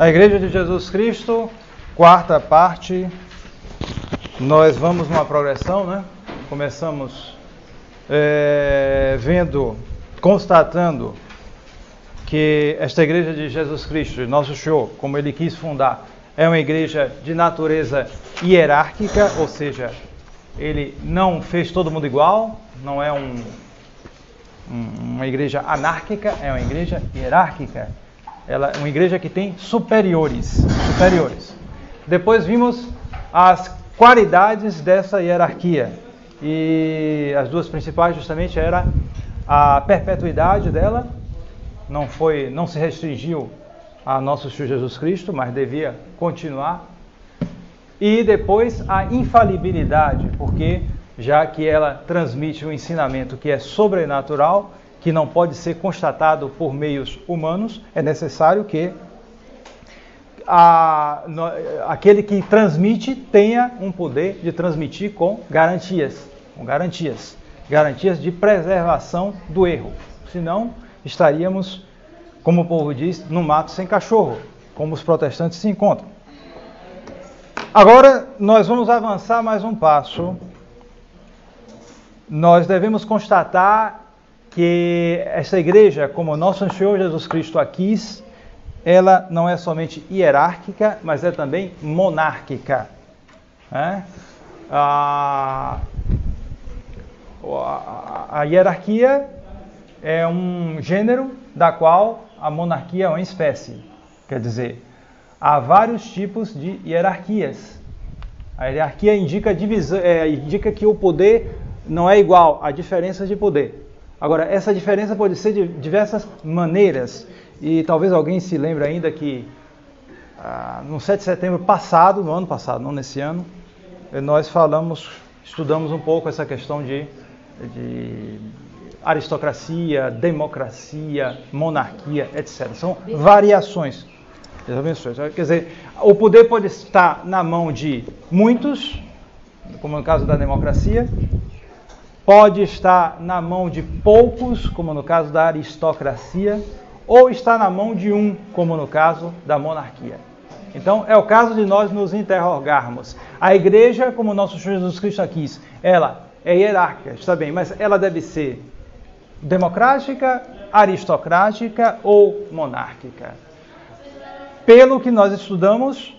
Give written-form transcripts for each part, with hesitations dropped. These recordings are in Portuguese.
A Igreja de Jesus Cristo, quarta parte, nós vamos numa progressão, né? Começamos constatando que esta Igreja de Jesus Cristo, nosso Senhor, como Ele quis fundar, é uma igreja de natureza hierárquica, ou seja, Ele não fez todo mundo igual, não é uma igreja anárquica, é uma igreja hierárquica. Ela é uma igreja que tem superiores. Depois vimos as qualidades dessa hierarquia. E as duas principais justamente era a perpetuidade dela, não se restringiu a nosso Senhor Jesus Cristo, mas devia continuar. E depois a infalibilidade, porque já que ela transmite um ensinamento que é sobrenatural, que não pode ser constatado por meios humanos, é necessário que aquele que transmite tenha um poder de transmitir com garantias de preservação do erro. Senão, estaríamos, como o povo diz, no mato sem cachorro, como os protestantes se encontram. Agora, nós vamos avançar mais um passo. Nós devemos constatar que essa igreja, como nosso Senhor Jesus Cristo a quis, ela não é somente hierárquica, mas é também monárquica. A hierarquia é um gênero da qual a monarquia é uma espécie. Quer dizer, há vários tipos de hierarquias. A hierarquia indica que o poder não é igual, há diferenças de poder. Agora, essa diferença pode ser de diversas maneiras. E talvez alguém se lembre ainda que no 7 de setembro passado, no ano passado, não nesse ano, nós estudamos um pouco essa questão de aristocracia, democracia, monarquia, etc. São variações. Quer dizer, o poder pode estar na mão de muitos, como no caso da democracia, pode estar na mão de poucos, como no caso da aristocracia, ou está na mão de um, como no caso da monarquia. Então, é o caso de nós nos interrogarmos. A igreja, como nosso Senhor Jesus Cristo quis, ela é hierárquica, está bem, mas ela deve ser democrática, aristocrática ou monárquica. Pelo que nós estudamos,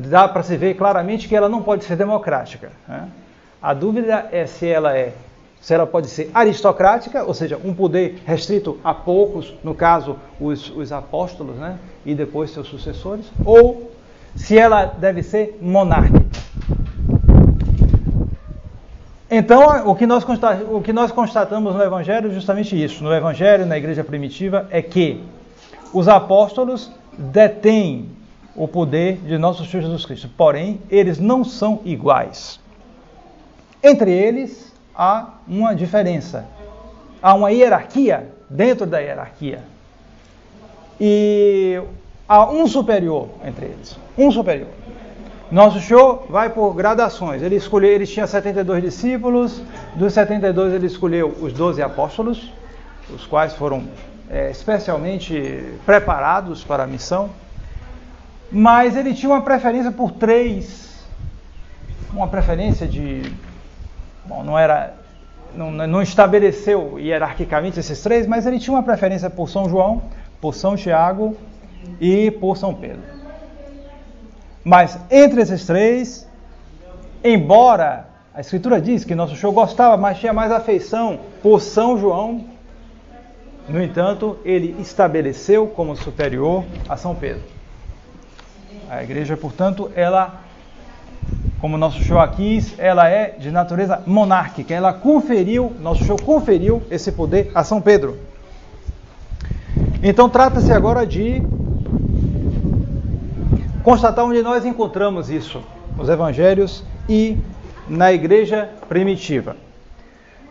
dá para se ver claramente que ela não pode ser democrática, né? A dúvida é se ela pode ser aristocrática, ou seja, um poder restrito a poucos, no caso, os apóstolos, né? E depois seus sucessores, ou se ela deve ser monárquica. Então, o que nós constatamos no Evangelho é justamente isso. No Evangelho, na igreja primitiva, é que os apóstolos detêm o poder de nosso Senhor Jesus Cristo, porém, eles não são iguais. Entre eles, há uma diferença. Há uma hierarquia dentro da hierarquia. E há um superior entre eles. Um superior. Nosso Senhor vai por gradações. Ele tinha 72 discípulos. Dos 72, ele escolheu os 12 apóstolos, os quais foram especialmente preparados para a missão. Mas ele tinha uma preferência por 3. Uma preferência não estabeleceu hierarquicamente esses 3, mas ele tinha uma preferência por São João, por São Tiago e por São Pedro. Mas entre esses 3, embora a Escritura diz que nosso Senhor gostava, mas tinha mais afeição por São João, no entanto, ele estabeleceu como superior a São Pedro. A igreja, portanto, como nosso Senhor quis, ela é de natureza monárquica. Nosso Senhor conferiu esse poder a São Pedro. Então trata-se agora de constatar onde nós encontramos isso, nos evangelhos e na igreja primitiva.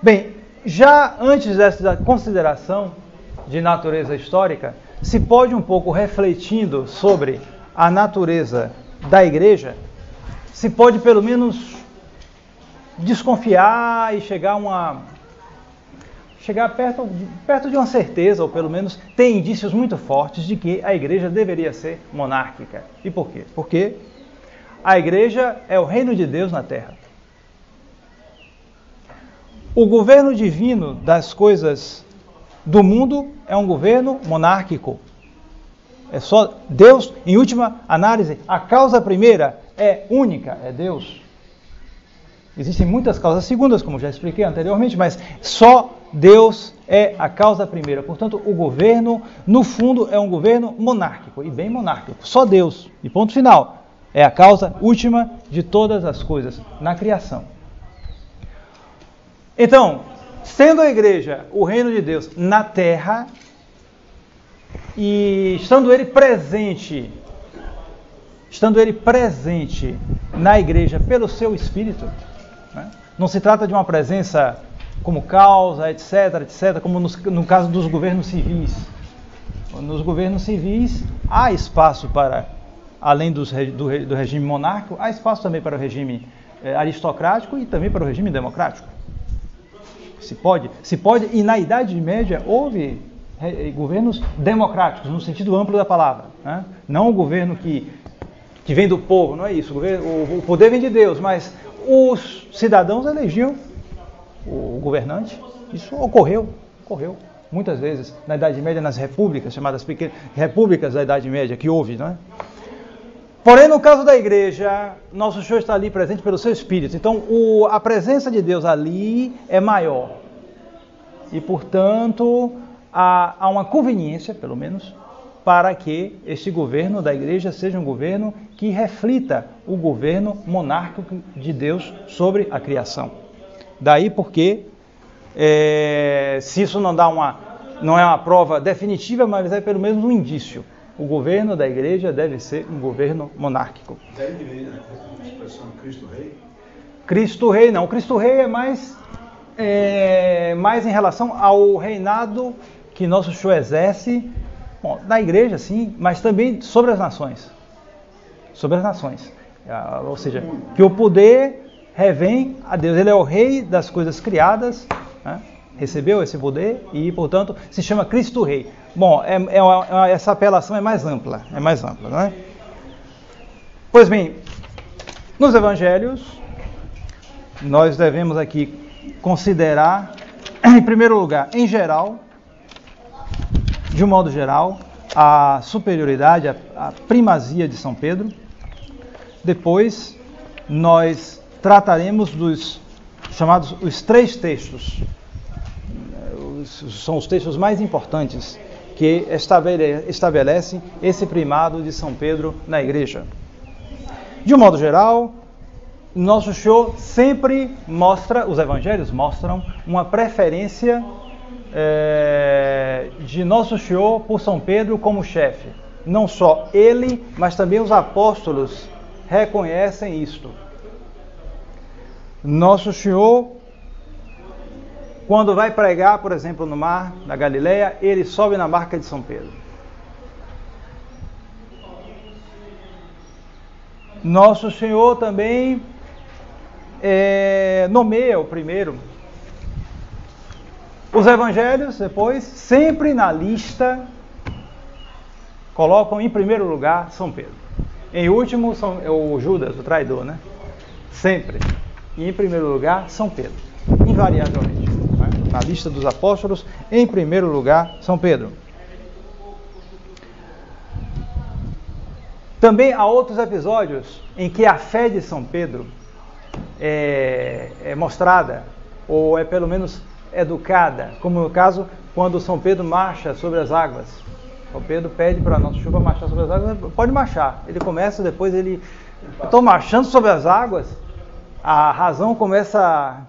Bem, já antes dessa consideração de natureza histórica, se pode um pouco refletindo sobre a natureza da igreja, se pode pelo menos desconfiar e chegar chegar perto de uma certeza, ou pelo menos tem indícios muito fortes de que a igreja deveria ser monárquica. E por quê? Porque a igreja é o reino de Deus na terra. O governo divino das coisas do mundo é um governo monárquico. É só Deus, em última análise, a causa primeira é única, é Deus. Existem muitas causas segundas, como já expliquei anteriormente, mas só Deus é a causa primeira. Portanto, o governo, no fundo, é um governo monárquico, e bem monárquico. Só Deus, e ponto final, é a causa última de todas as coisas na criação. Então, sendo a igreja o reino de Deus na terra, e estando ele presente na igreja pelo seu Espírito, né? Não se trata de uma presença como causa, etc., como no caso dos governos civis. Nos governos civis há espaço para, além do regime monárquico, há espaço também para o regime aristocrático e também para o regime democrático. Se pode, e na Idade Média houve governos democráticos, no sentido amplo da palavra, né? Não o governo que vem do povo, não é isso. O poder vem de Deus, mas os cidadãos elegiam o governante. Isso ocorreu muitas vezes na Idade Média, nas repúblicas, chamadas pequenas repúblicas da Idade Média, que houve, não é? Porém, no caso da igreja, nosso Senhor está ali presente pelo seu Espírito. Então, a presença de Deus ali é maior. E, portanto, há uma conveniência, pelo menos, para que este governo da igreja seja um governo que reflita o governo monárquico de Deus sobre a criação. Daí porque, se isso não é uma prova definitiva, mas é pelo menos um indício. O governo da igreja deve ser um governo monárquico. Daí que vem a expressão Cristo Rei? Cristo Rei não. O Cristo Rei é mais em relação ao reinado que nosso Senhor exerce, na igreja, sim, mas também sobre as nações. Sobre as nações. Ou seja, que o poder revém a Deus. Ele é o rei das coisas criadas, né? Recebeu esse poder e, portanto, se chama Cristo Rei. Bom, essa apelação é mais ampla, não é? Pois bem, nos evangelhos, nós devemos aqui considerar, em primeiro lugar, em geral, de um modo geral, a superioridade, a primazia de São Pedro. Depois, nós trataremos dos chamados os três textos. São os textos mais importantes que estabelecem esse primado de São Pedro na igreja. De um modo geral, nosso Senhor sempre os evangelhos mostram uma preferência de nosso Senhor por São Pedro como chefe. Não só ele, mas também os apóstolos reconhecem isto. Nosso Senhor, quando vai pregar, por exemplo, no mar da Galileia, ele sobe na barca de São Pedro. Nosso Senhor também nomeia o primeiro. Os evangelhos, depois, sempre na lista, colocam em primeiro lugar São Pedro. Em último, o Judas, o traidor, né? Sempre. E em primeiro lugar, São Pedro. Invariavelmente. Né? Na lista dos apóstolos, em primeiro lugar, São Pedro. Também há outros episódios em que a fé de São Pedro é mostrada, ou é pelo menos educada, como no caso quando São Pedro marcha sobre as águas. São Pedro pede para Nosso Senhor marchar sobre as águas, pode marchar. Ele começa, depois eu estou marchando sobre as águas, a razão começa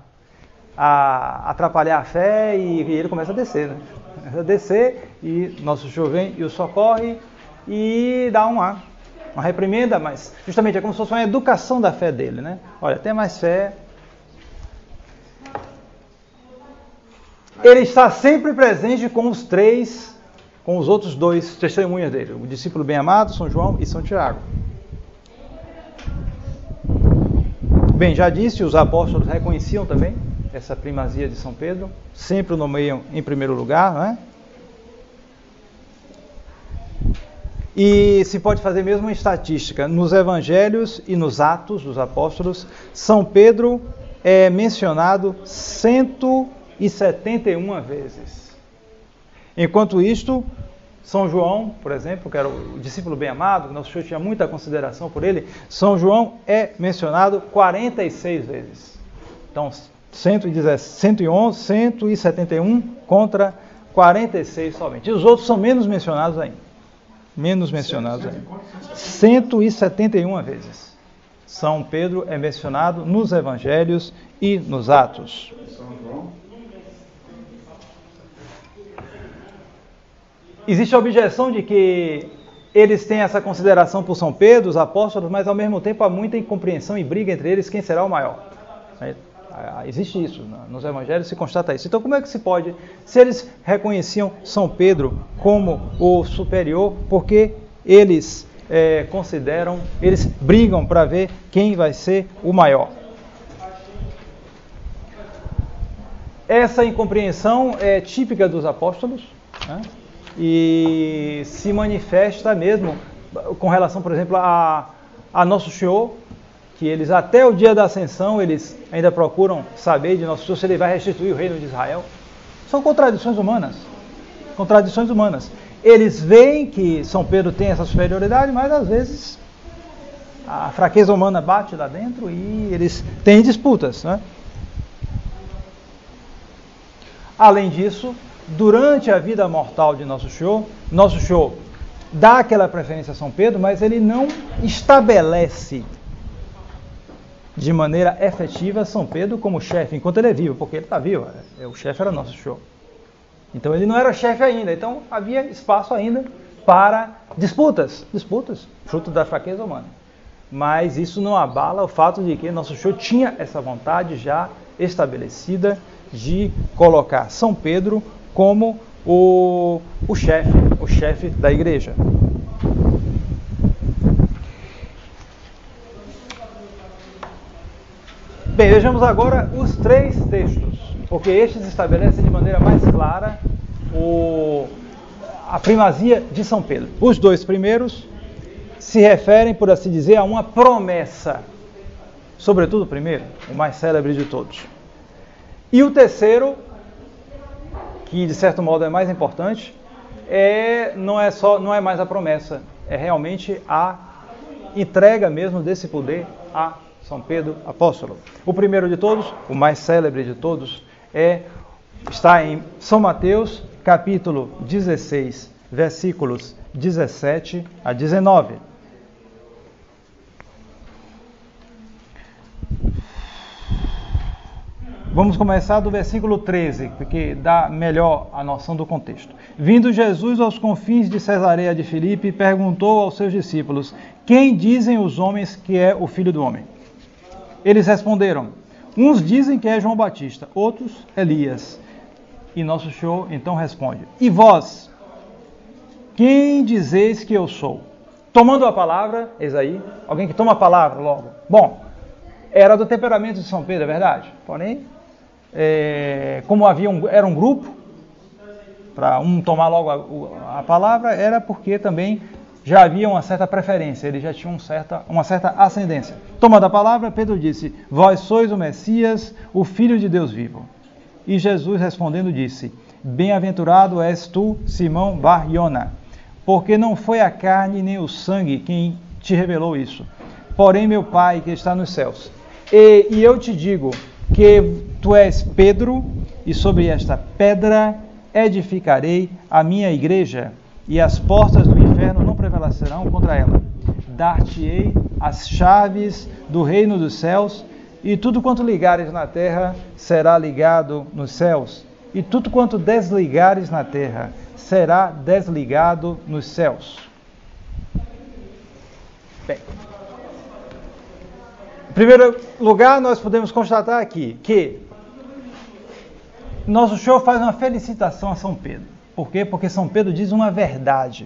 a atrapalhar a fé e ele começa a descer, né? Começa a descer e Nosso Senhor vem e o socorre e dá uma reprimenda, mas justamente é como se fosse uma educação da fé dele, né? Olha, tem mais fé. Ele está sempre presente com os outros dois testemunhas dele, o discípulo bem-amado, São João e São Tiago. Bem, já disse, os apóstolos reconheciam também essa primazia de São Pedro, sempre o nomeiam em primeiro lugar, não é? E se pode fazer mesmo uma estatística. Nos Evangelhos e nos Atos dos Apóstolos, São Pedro é mencionado 171 vezes. Enquanto isto, São João, por exemplo, que era o discípulo bem-amado, que nosso Senhor tinha muita consideração por ele, São João é mencionado 46 vezes. Então, 111, 171 contra 46 somente. E os outros são menos mencionados ainda. Menos mencionados ainda. 171 vezes. São Pedro é mencionado nos Evangelhos e nos Atos. São João. Existe a objeção de que eles têm essa consideração por São Pedro, os apóstolos, mas ao mesmo tempo há muita incompreensão e briga entre eles quem será o maior. Existe isso, nos Evangelhos se constata isso. Então como é que se pode, se eles reconheciam São Pedro como o superior, porque eles consideram, eles brigam para ver quem vai ser o maior? Essa incompreensão é típica dos apóstolos, né? E se manifesta mesmo com relação, por exemplo, a Nosso Senhor, que eles até o dia da ascensão, eles ainda procuram saber de Nosso Senhor se ele vai restituir o reino de Israel. São contradições humanas. Contradições humanas. Eles veem que São Pedro tem essa superioridade, mas às vezes a fraqueza humana bate lá dentro e eles têm disputas, né? Além disso, durante a vida mortal de Nosso Senhor dá aquela preferência a São Pedro, mas ele não estabelece de maneira efetiva São Pedro como chefe, enquanto ele é vivo, porque ele está vivo, o chefe era Nosso Senhor. Então ele não era chefe ainda, então havia espaço ainda para disputas, fruto da fraqueza humana. Mas isso não abala o fato de que Nosso Senhor tinha essa vontade já estabelecida de colocar São Pedro como o chefe da igreja. Bem, vejamos agora os 3 textos, porque estes estabelecem de maneira mais clara a primazia de São Pedro. Os 2 primeiros se referem, por assim dizer, a uma promessa, sobretudo o primeiro, o mais célebre de todos. E o terceiro, que de certo modo é mais importante, não é mais a promessa, é realmente a entrega mesmo desse poder a São Pedro apóstolo. O primeiro de todos, o mais célebre de todos, está em São Mateus, capítulo 16, versículos 17 a 19. Vamos começar do versículo 13, porque dá melhor a noção do contexto. Vindo Jesus aos confins de Cesareia de Filipe, perguntou aos seus discípulos: quem dizem os homens que é o Filho do Homem? Eles responderam: uns dizem que é João Batista, outros Elias. E Nosso Senhor então responde: e vós, quem dizeis que eu sou? Tomando a palavra, eis aí, alguém que toma a palavra logo. Bom, era do temperamento de São Pedro, é verdade. Porém, como era um grupo, para um tomar logo a palavra, era porque também já havia uma certa preferência, ele já tinha uma certa ascendência. Tomando a palavra, Pedro disse: vós sois o Messias, o Filho de Deus vivo. E Jesus respondendo disse: bem-aventurado és tu, Simão Bar-Jona, porque não foi a carne nem o sangue quem te revelou isso, porém meu Pai que está nos céus. E eu te digo que tu és Pedro, e sobre esta pedra edificarei a minha igreja, e as portas do inferno não prevalecerão contra ela. Dar-te-ei as chaves do reino dos céus, e tudo quanto ligares na terra será ligado nos céus, e tudo quanto desligares na terra será desligado nos céus. Bem, em primeiro lugar, nós podemos constatar aqui que Nosso Senhor faz uma felicitação a São Pedro. Por quê? Porque São Pedro diz uma verdade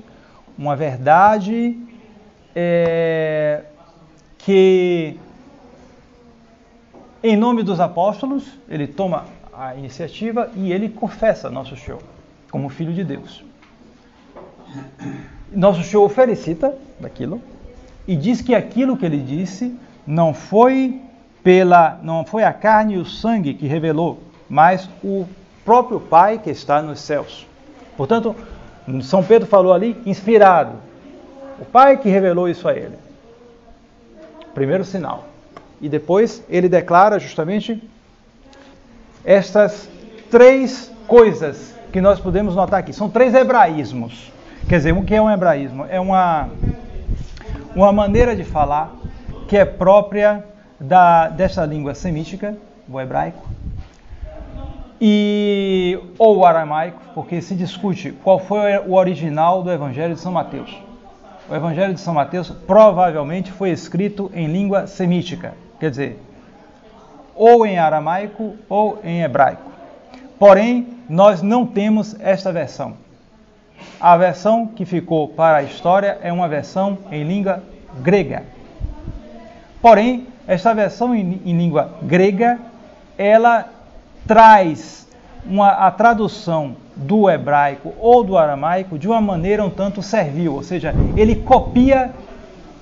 que em nome dos apóstolos, ele toma a iniciativa e ele confessa Nosso Senhor como Filho de Deus. Nosso Senhor o felicita daquilo e diz que aquilo que ele disse não foi a carne e o sangue que revelou, mas o próprio Pai que está nos céus. Portanto, São Pedro falou ali, inspirado. O Pai que revelou isso a ele. Primeiro sinal. E depois ele declara justamente estas 3 coisas que nós podemos notar aqui. São 3 hebraísmos. Quer dizer, o que é um hebraísmo? É uma maneira de falar que é própria dessa língua semítica, o hebraico, ou o aramaico, porque se discute qual foi o original do Evangelho de São Mateus. O Evangelho de São Mateus provavelmente foi escrito em língua semítica, quer dizer, ou em aramaico ou em hebraico. Porém, nós não temos esta versão. A versão que ficou para a história é uma versão em língua grega. Porém, esta versão em língua grega, ela traz a tradução do hebraico ou do aramaico de uma maneira um tanto servil, ou seja, ele copia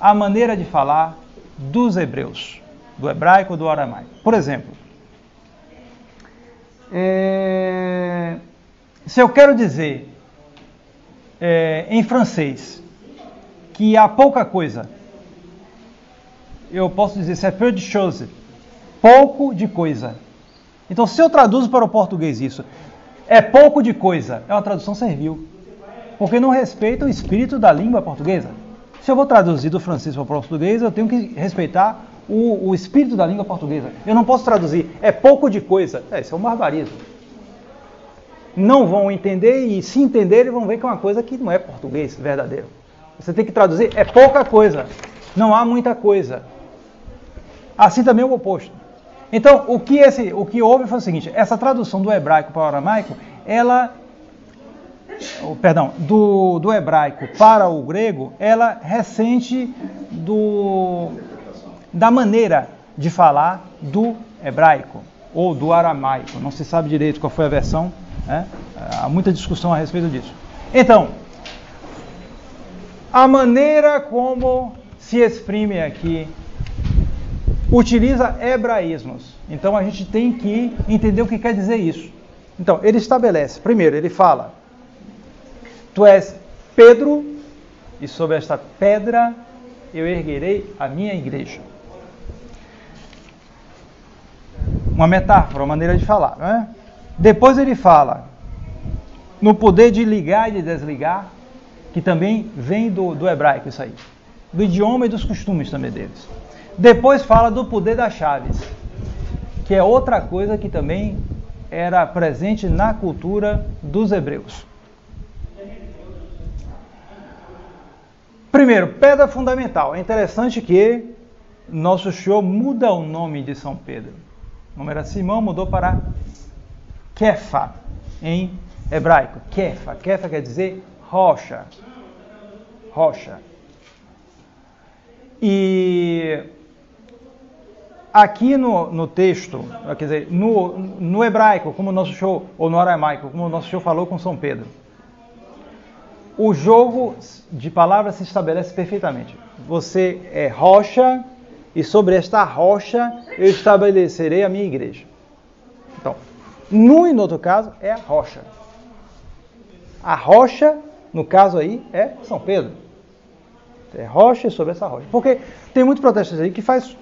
a maneira de falar dos hebreus, do hebraico ou do aramaico. Por exemplo, se eu quero dizer em francês que há pouca coisa, eu posso dizer c'est peu de chose, pouco de coisa. Então, se eu traduzo para o português isso, é pouco de coisa, é uma tradução servil, porque não respeita o espírito da língua portuguesa. Se eu vou traduzir do francês para o português, eu tenho que respeitar o espírito da língua portuguesa. Eu não posso traduzir, é pouco de coisa. Isso é um barbarismo. Não vão entender, e se entenderem, vão ver que é uma coisa que não é português verdadeiro. Você tem que traduzir, é pouca coisa, não há muita coisa. Assim também o oposto. Então, o que houve foi o seguinte, essa tradução do hebraico para o aramaico, do hebraico para o grego, ela ressente da maneira de falar do hebraico ou do aramaico. Não se sabe direito qual foi a versão, né? Há muita discussão a respeito disso. Então, a maneira como se exprime aqui utiliza hebraísmos. Então a gente tem que entender o que quer dizer isso. Então, ele estabelece, primeiro, ele fala: tu és Pedro, e sobre esta pedra eu erguerei a minha igreja. Uma metáfora, uma maneira de falar, não é? Depois ele fala no poder de ligar e de desligar, que também vem do hebraico isso aí, do idioma e dos costumes também deles. Depois fala do poder das chaves, que é outra coisa que também era presente na cultura dos hebreus. Primeiro, pedra fundamental. É interessante que Nosso Senhor muda o nome de São Pedro. O nome era Simão, mudou para Kefa, em hebraico. Kefa. Kefa quer dizer rocha. Rocha. E aqui no texto, quer dizer, no hebraico, como Nosso Senhor, ou no aramaico, como Nosso Senhor falou com São Pedro, o jogo de palavras se estabelece perfeitamente. Você é rocha, e sobre esta rocha eu estabelecerei a minha igreja. Então, no e no outro caso, é a rocha. A rocha, no caso aí, é São Pedro. É rocha e sobre essa rocha. Porque tem muitos protestantes aí que faz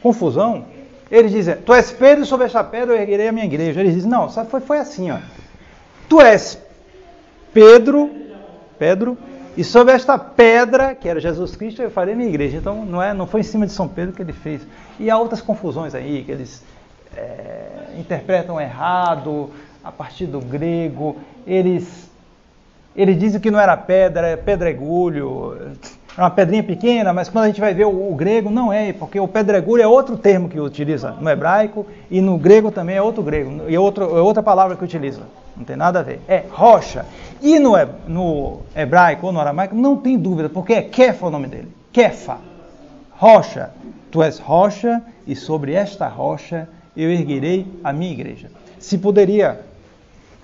confusão. Eles dizem, tu és Pedro e sobre esta pedra eu erguerei a minha igreja. Eles dizem, não, foi assim, ó. Tu és Pedro, e sobre esta pedra, que era Jesus Cristo, eu farei minha igreja. Então não foi em cima de São Pedro que ele fez. E há outras confusões aí, que eles interpretam errado, a partir do grego. Eles dizem que não era pedra, é pedregulho. É uma pedrinha pequena, mas quando a gente vai ver o grego, não é, porque o pedregulho é outro termo que utiliza no hebraico, e no grego também é outro grego, e é outra palavra que utiliza. Não tem nada a ver. É rocha. E no hebraico ou no aramaico, não tem dúvida, porque é Kefa o nome dele. Kefa. Rocha. Tu és rocha, e sobre esta rocha eu erguerei a minha igreja. Se poderia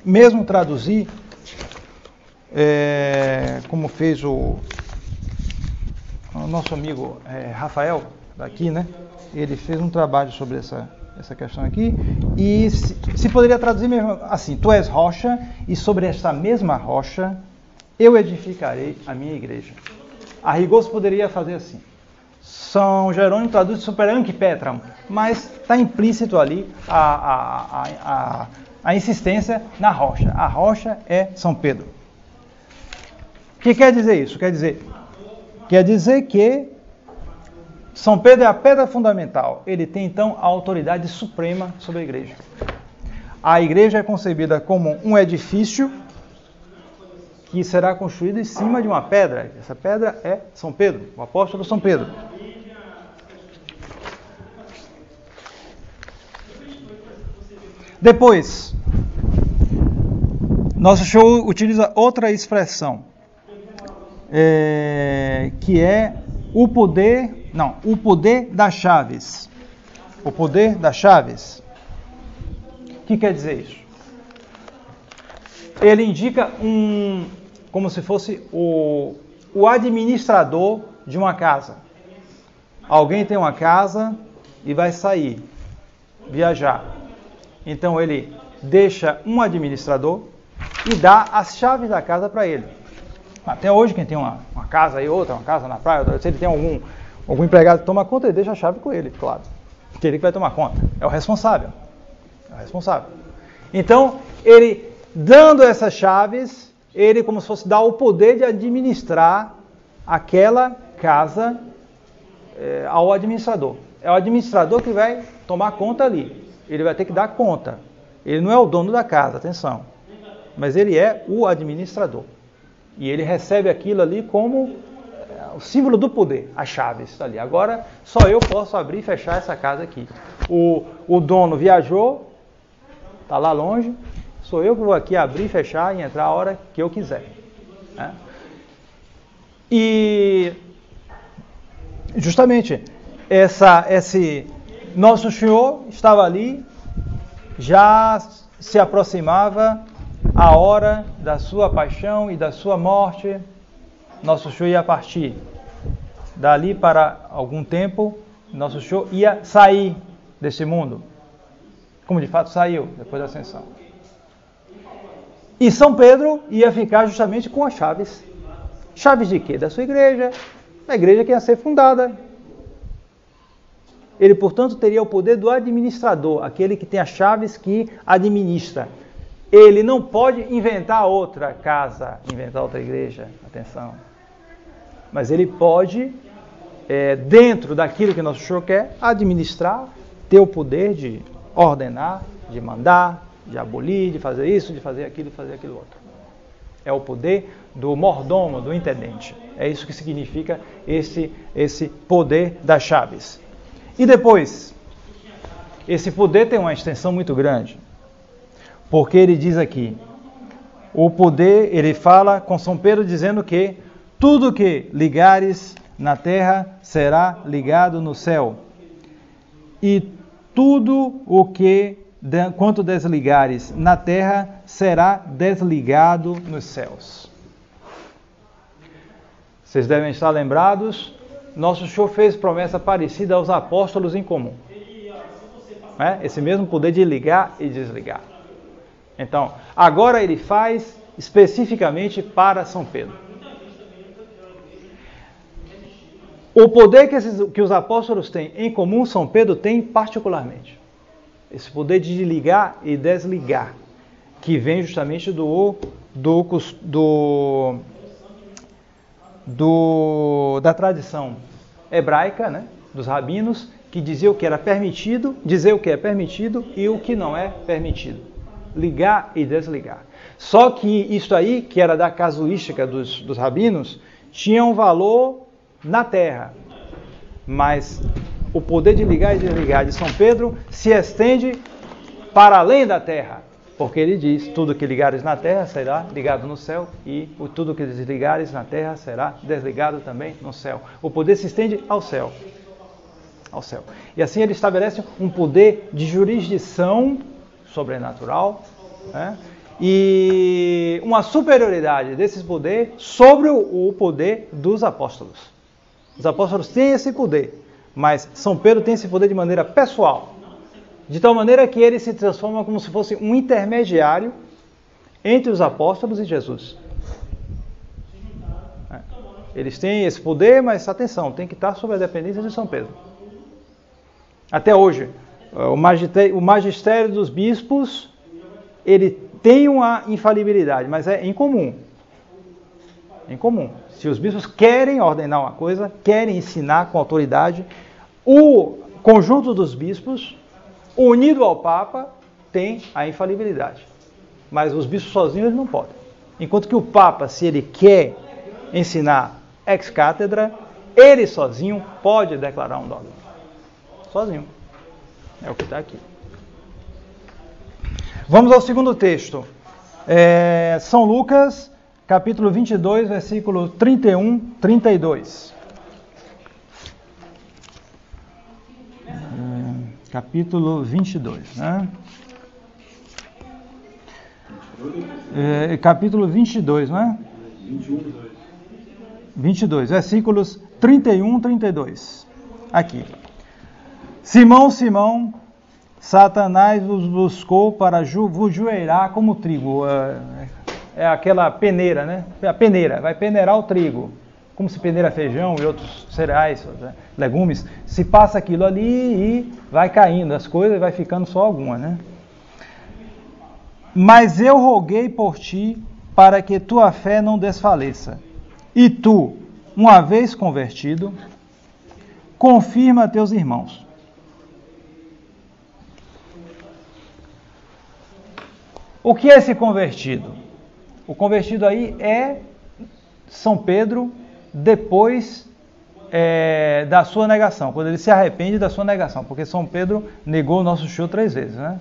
mesmo traduzir, como fez o nosso amigo Rafael, daqui, né? Ele fez um trabalho sobre essa questão aqui, e se poderia traduzir mesmo assim: tu és rocha, e sobre esta mesma rocha eu edificarei a minha igreja. A rigor se poderia fazer assim. São Jerônimo traduz super anque petram, mas está implícito ali a insistência na rocha. A rocha é São Pedro. O que quer dizer isso? Quer dizer que São Pedro é a pedra fundamental. Ele tem, então, a autoridade suprema sobre a igreja. A igreja é concebida como um edifício que será construído em cima de uma pedra. Essa pedra é São Pedro, o apóstolo São Pedro. Depois, nosso show utiliza outra expressão, que é o poder das chaves. O poder das chaves. O que quer dizer isso? Ele indica como se fosse o administrador de uma casa. Alguém tem uma casa e vai sair, viajar. Então ele deixa um administrador e dá as chaves da casa para ele. Até hoje, quem tem uma casa e outra, uma casa na praia, se ele tem algum empregado que toma conta, ele deixa a chave com ele, claro. Porque ele que vai tomar conta. É o responsável. Então, ele dando essas chaves, ele como se fosse dar o poder de administrar aquela casa ao administrador. É o administrador que vai tomar conta ali. Ele vai ter que dar conta. Ele não é o dono da casa, atenção. Mas ele é o administrador. E ele recebe aquilo ali como o símbolo do poder, as chaves está ali. Agora, só eu posso abrir e fechar essa casa aqui. O dono viajou, está lá longe, sou eu que vou aqui abrir, fechar e entrar a hora que eu quiser. Né? E justamente esse nosso Senhor estava ali, já se aproximava a hora da sua paixão e da sua morte. Nosso Senhor ia partir. Dali para algum tempo, nosso Senhor ia sair desse mundo. Como de fato saiu, depois da ascensão. E São Pedro ia ficar justamente com as chaves. Chaves de quê? Da sua igreja. Da igreja que ia ser fundada. Ele, portanto, teria o poder do administrador, aquele que tem as chaves que administra. Ele não pode inventar outra casa, inventar outra igreja, atenção. Mas ele pode, dentro daquilo que nosso Senhor quer, administrar, ter o poder de ordenar, de mandar, de abolir, de fazer isso, de fazer aquilo outro. É o poder do mordomo, do intendente. É isso que significa esse poder das chaves. E depois, esse poder tem uma extensão muito grande, porque ele diz aqui, o poder, ele fala com São Pedro dizendo que tudo que ligares na terra será ligado no céu, e tudo o que quanto desligares na terra será desligado nos céus. Vocês devem estar lembrados, nosso Senhor fez promessa parecida aos apóstolos em comum. Esse mesmo poder de ligar e desligar. Então, agora ele faz especificamente para São Pedro. O poder que os apóstolos têm em comum, São Pedro tem particularmente. Esse poder de ligar e desligar, que vem justamente da tradição hebraica, né, dos rabinos, que dizia o que era permitido, dizer o que é permitido e o que não é permitido. Ligar e desligar. Só que isso aí, que era da casuística dos rabinos, tinha um valor na terra. Mas o poder de ligar e desligar de São Pedro se estende para além da terra. Porque ele diz, tudo que ligares na terra será ligado no céu, e tudo que desligares na terra será desligado também no céu. O poder se estende ao céu. ao céu. E assim ele estabelece um poder de jurisdição sobrenatural, né? E uma superioridade desse poder sobre o poder dos apóstolos. Os apóstolos têm esse poder, mas São Pedro tem esse poder de maneira pessoal, de tal maneira que ele se transforma como se fosse um intermediário entre os apóstolos e Jesus. Eles têm esse poder, mas atenção, tem que estar sob a dependência de São Pedro. Até hoje, o magistério dos bispos, ele tem uma infalibilidade, mas é incomum. É incomum. Se os bispos querem ordenar uma coisa, querem ensinar com autoridade, o conjunto dos bispos, unido ao Papa, tem a infalibilidade. Mas os bispos sozinhos eles não podem. Enquanto que o Papa, se ele quer ensinar ex cátedra, ele sozinho pode declarar um dogma. Sozinho. É o que está aqui. Vamos ao segundo texto. São Lucas, capítulo 22, versículo 31, 32. Capítulo 22, né? Capítulo 22, não é? 22, versículos 31, 32. Aqui. Simão, Simão, Satanás vos buscou para vos joelhar como trigo. É aquela peneira, né? A peneira, vai peneirar o trigo. Como se peneira feijão e outros cereais, legumes. Se passa aquilo ali e vai caindo as coisas e vai ficando só alguma, né? Mas eu roguei por ti para que tua fé não desfaleça. E tu, uma vez convertido, confirma a teus irmãos. O que é esse convertido? O convertido aí é São Pedro depois da sua negação, quando ele se arrepende da sua negação, porque São Pedro negou o nosso Senhor 3 vezes, né?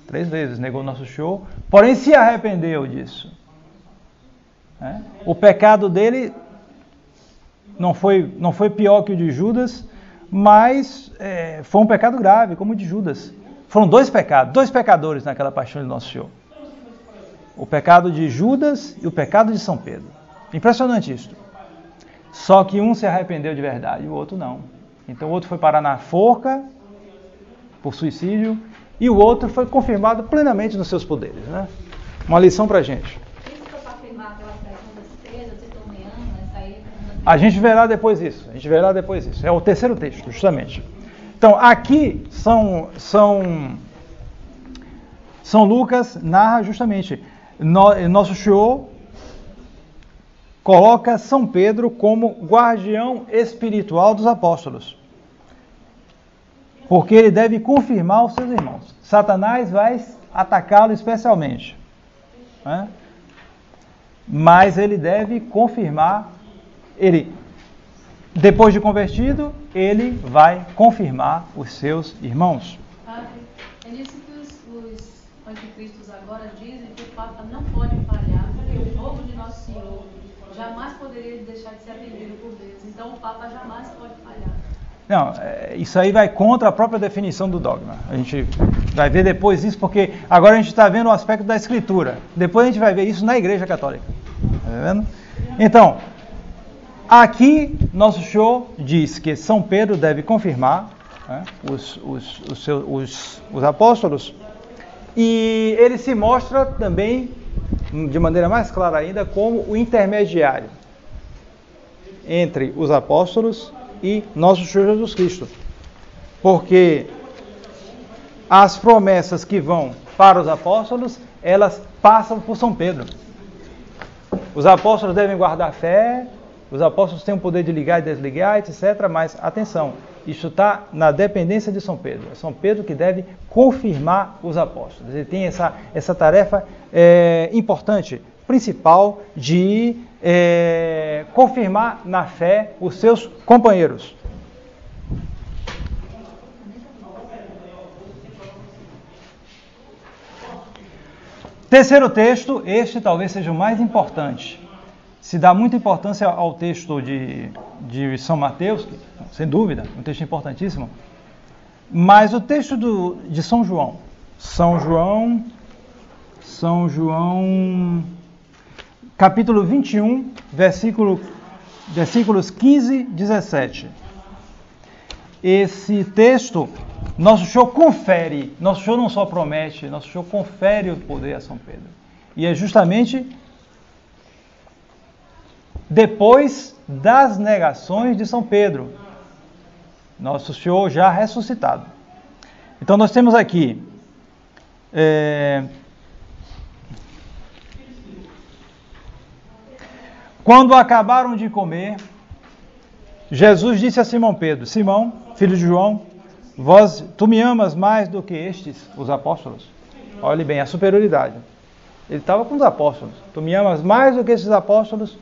3 vezes negou o nosso Senhor, porém se arrependeu disso. O pecado dele não foi pior que o de Judas, mas foi um pecado grave, como o de Judas. Foram 2 pecados, 2 pecadores naquela paixão de Nosso Senhor. O pecado de Judas e o pecado de São Pedro. Impressionante isso. Só que um se arrependeu de verdade e o outro não. Então o outro foi parar na forca por suicídio e o outro foi confirmado plenamente nos seus poderes, né? Uma lição pra gente. A gente verá depois isso. É o terceiro texto, justamente. Então, aqui São Lucas narra justamente, Nosso Senhor coloca São Pedro como guardião espiritual dos apóstolos. Porque ele deve confirmar os seus irmãos. Satanás vai atacá-lo especialmente, né? Mas ele deve confirmar, depois de convertido, ele vai confirmar os seus irmãos. Padre, é nisso que os anticristos agora dizem que o Papa não pode falhar, porque o povo de Nosso Senhor jamais poderia deixar de ser atendido por Deus. Então o Papa jamais pode falhar. Não, isso aí vai contra a própria definição do dogma. A gente vai ver depois isso, porque agora a gente está vendo o aspecto da Escritura. Depois a gente vai ver isso na Igreja Católica. Está vendo? Então, aqui Nosso Senhor diz que São Pedro deve confirmar, né, os apóstolos, e ele se mostra também, de maneira mais clara ainda, como o intermediário entre os apóstolos e Nosso Senhor Jesus Cristo. Porque as promessas que vão para os apóstolos, elas passam por São Pedro. Os apóstolos devem guardar a fé, os apóstolos têm o poder de ligar e desligar, etc. Mas, atenção, isso está na dependência de São Pedro. É São Pedro que deve confirmar os apóstolos. Ele tem essa tarefa importante, principal, de confirmar na fé os seus companheiros. Terceiro texto, este talvez seja o mais importante. se dá muita importância ao texto de São Mateus, que, sem dúvida, um texto importantíssimo, mas o texto de São João, capítulo 21, versículos 15 e 17. Esse texto, Nosso Senhor confere, Nosso Senhor não só promete, Nosso Senhor confere o poder a São Pedro. E é justamente depois das negações de São Pedro, Nosso Senhor já ressuscitado. Então nós temos aqui quando acabaram de comer, Jesus disse a Simão Pedro: Simão, filho de João, tu me amas mais do que estes, os apóstolos? Olhe bem, a superioridade. Ele estava com os apóstolos. Tu me amas mais do que estes apóstolos?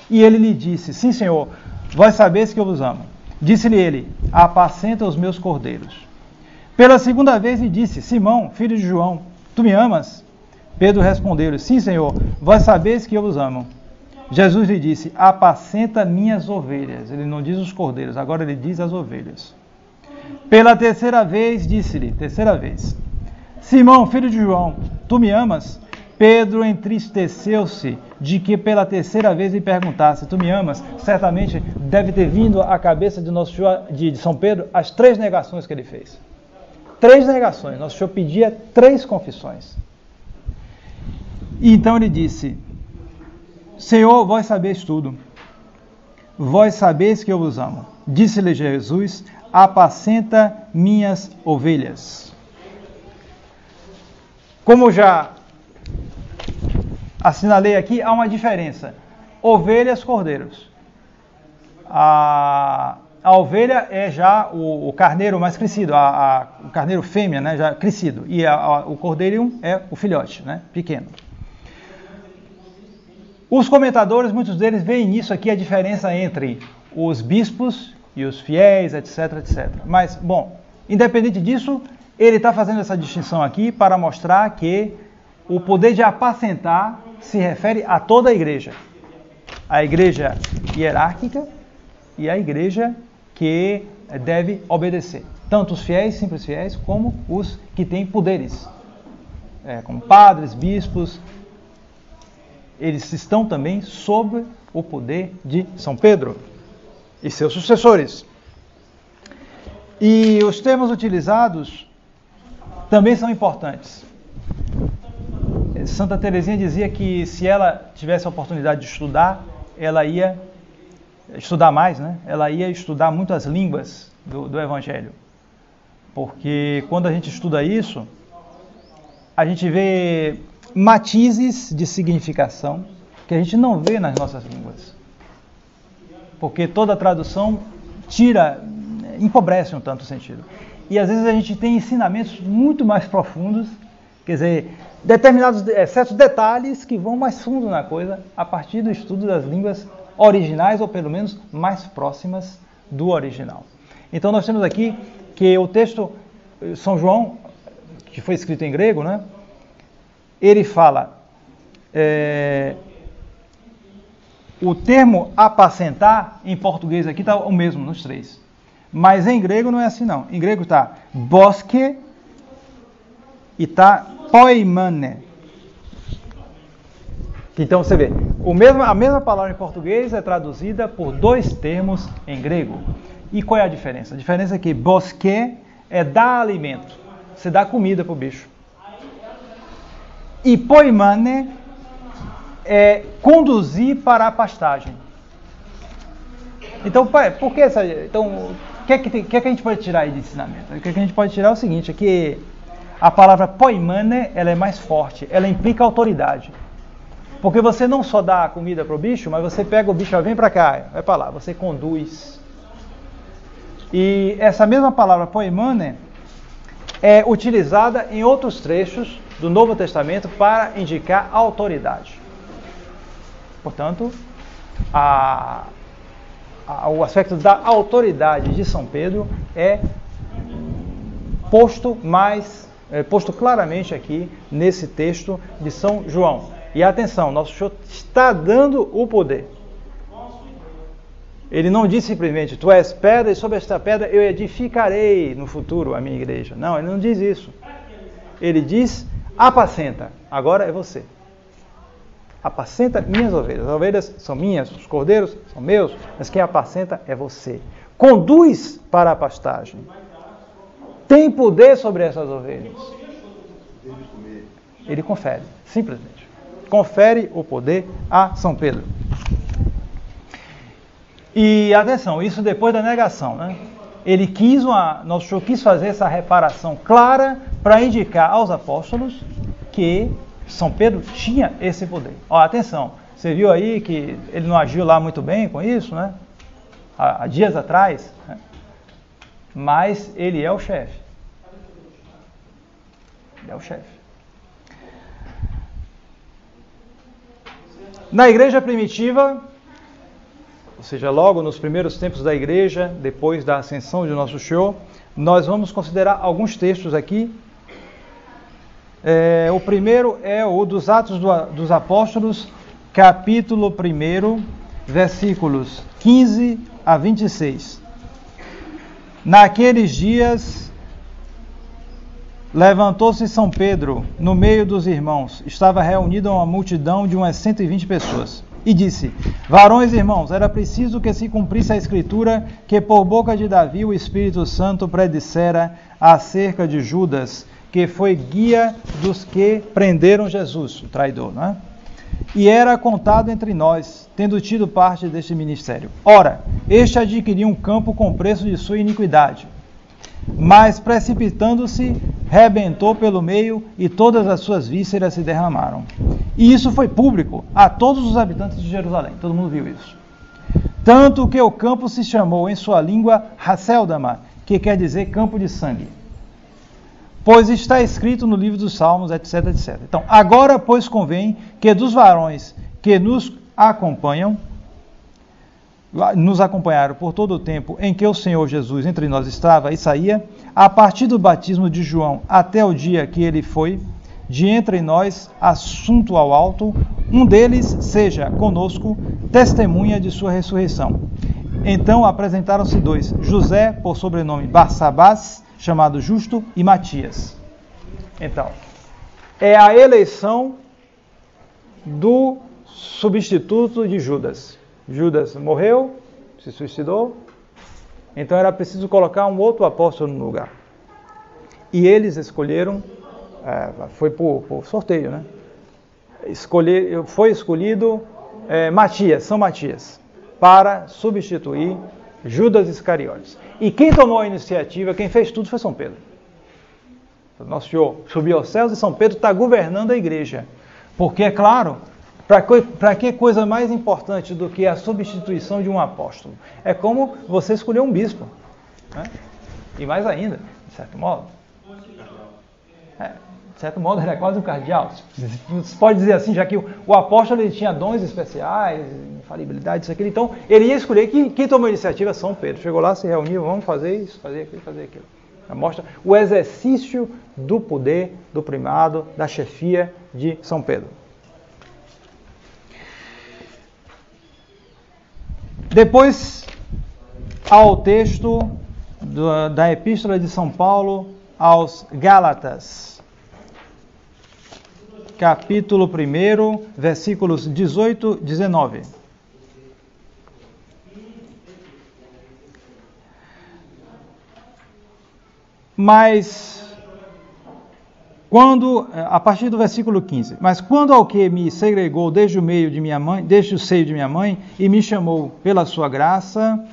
E ele lhe disse: Sim, Senhor, vós sabeis que eu vos amo. Disse-lhe ele: Apacenta os meus cordeiros. Pela segunda vez lhe disse: Simão, filho de João, tu me amas? Pedro respondeu-lhe: Sim, Senhor, vós sabeis que eu vos amo. Jesus lhe disse: Apacenta minhas ovelhas. Ele não diz os cordeiros, agora ele diz as ovelhas. Pela terceira vez disse-lhe, Simão, filho de João, tu me amas? Pedro entristeceu-se de que pela terceira vez lhe perguntasse: Tu me amas? Certamente deve ter vindo à cabeça de Nosso Senhor, de São Pedro, as 3 negações que ele fez. 3 negações. Nosso Senhor pedia 3 confissões. E então ele disse: Senhor, vós sabeis tudo. Vós sabeis que eu vos amo. Disse-lhe Jesus: Apacenta minhas ovelhas. Como já assinalei aqui, há uma diferença. Ovelhas, cordeiros. A ovelha é já o carneiro mais crescido, o carneiro fêmea, né, já crescido. E o cordeiro é o filhote, né, pequeno. Os comentadores, muitos deles veem nisso aqui a diferença entre os bispos e os fiéis, etc, etc. Mas, bom, independente disso, ele está fazendo essa distinção aqui para mostrar que o poder de apacentar se refere a toda a igreja hierárquica e a igreja que deve obedecer. Tanto os fiéis, simples fiéis, como os que têm poderes, como padres, bispos. Eles estão também sob o poder de São Pedro e seus sucessores. E os termos utilizados também são importantes. Santa Teresinha dizia que se ela tivesse a oportunidade de estudar, ela ia estudar mais, né? Ela ia estudar muito as línguas do Evangelho. Porque quando a gente estuda isso, a gente vê matizes de significação que a gente não vê nas nossas línguas. Porque toda tradução empobrece um tanto o sentido. E às vezes a gente tem ensinamentos muito mais profundos, quer dizer, determinados certos detalhes que vão mais fundo na coisa a partir do estudo das línguas originais, ou pelo menos mais próximas do original. Então nós temos aqui que o texto São João, que foi escrito em grego, né? Ele fala, o termo apacentar, em português aqui está o mesmo nos 3. Mas em grego não é assim não. Em grego está bosque e está poimane. Então você vê, a mesma palavra em português é traduzida por 2 termos em grego. E qual é a diferença? A diferença é que bosque é dar alimento. Você dá comida para o bicho. E poimane é conduzir para a pastagem. Então, por que o que a gente pode tirar aí de ensinamento? O que a gente pode tirar é o seguinte, é que a palavra poimane, ela é mais forte, ela implica autoridade. Porque você não só dá a comida para o bicho, mas você pega o bicho, vem para cá, vai para lá, você conduz. E essa mesma palavra poimane é utilizada em outros trechos do Novo Testamento para indicar autoridade. Portanto, o aspecto da autoridade de São Pedro é posto claramente aqui nesse texto de São João. E atenção, nosso Senhor está dando o poder. Ele não diz simplesmente, tu és pedra e sobre esta pedra eu edificarei no futuro a minha igreja. Não, ele não diz isso. Ele diz, apacenta, agora é você. Apacenta minhas ovelhas. As ovelhas são minhas, os cordeiros são meus, mas quem apacenta é você. Conduz para a pastagem. Tem poder sobre essas ovelhas. Ele confere, simplesmente. Confere o poder a São Pedro. E atenção, isso depois da negação, né? Nosso Senhor quis fazer essa reparação clara para indicar aos apóstolos que São Pedro tinha esse poder. Ó, atenção, você viu aí que ele não agiu lá muito bem com isso, né? Há dias atrás, né? Mas ele é o chefe. Ele é o chefe. Na igreja primitiva, ou seja, logo nos primeiros tempos da igreja, depois da ascensão de Nosso Senhor, nós vamos considerar alguns textos aqui. O primeiro é o dos Atos dos Apóstolos, capítulo 1, versículos 15 a 26. Naqueles dias, levantou-se São Pedro no meio dos irmãos. Estava reunida uma multidão de umas 120 pessoas. E disse, varões irmãos, era preciso que se cumprisse a Escritura que por boca de Davi o Espírito Santo predissera acerca de Judas, que foi guia dos que prenderam Jesus, o traidor, não é? E era contado entre nós, tendo tido parte deste ministério. Ora, este adquiriu um campo com preço de sua iniquidade, mas precipitando-se, rebentou pelo meio e todas as suas vísceras se derramaram. E isso foi público a todos os habitantes de Jerusalém. Todo mundo viu isso. Tanto que o campo se chamou em sua língua Haceldama, que quer dizer campo de sangue. Pois está escrito no livro dos Salmos, etc, etc. Então, agora, pois, convém que dos varões que nos acompanharam por todo o tempo em que o Senhor Jesus entre nós estava e saía, a partir do batismo de João até o dia que ele foi de entre nós assunto ao alto, um deles seja conosco testemunha de sua ressurreição. Então apresentaram-se dois, José, por sobrenome Barsabás, chamado Justo, e Matias. Então, é a eleição do substituto de Judas. Judas morreu, se suicidou, então era preciso colocar um outro apóstolo no lugar. E eles escolheram, foi por sorteio, né? Foi escolhido Matias, São Matias, para substituir Judas Iscariotes. E quem tomou a iniciativa, quem fez tudo foi São Pedro. Nosso Senhor subiu aos céus e São Pedro está governando a igreja. Porque, é claro, para que coisa mais importante do que a substituição de um apóstolo? É como você escolher um bispo, né? E mais ainda, de certo modo. De certo modo, ele é quase um cardeal. Você pode dizer assim, já que o apóstolo ele tinha dons especiais, infalibilidade, isso, aquilo. Então, ele ia escolher quem tomou a iniciativa, São Pedro. Chegou lá, se reuniu, vamos fazer isso, fazer aquilo, fazer aquilo. Mostra o exercício do poder, do primado, da chefia de São Pedro. Depois, ao texto da Epístola de São Paulo aos Gálatas. Capítulo 1, versículos 18 e 19. Mas, a partir do versículo 15, mas quando ao que me segregou desde o seio de minha mãe, e me chamou pela sua graça,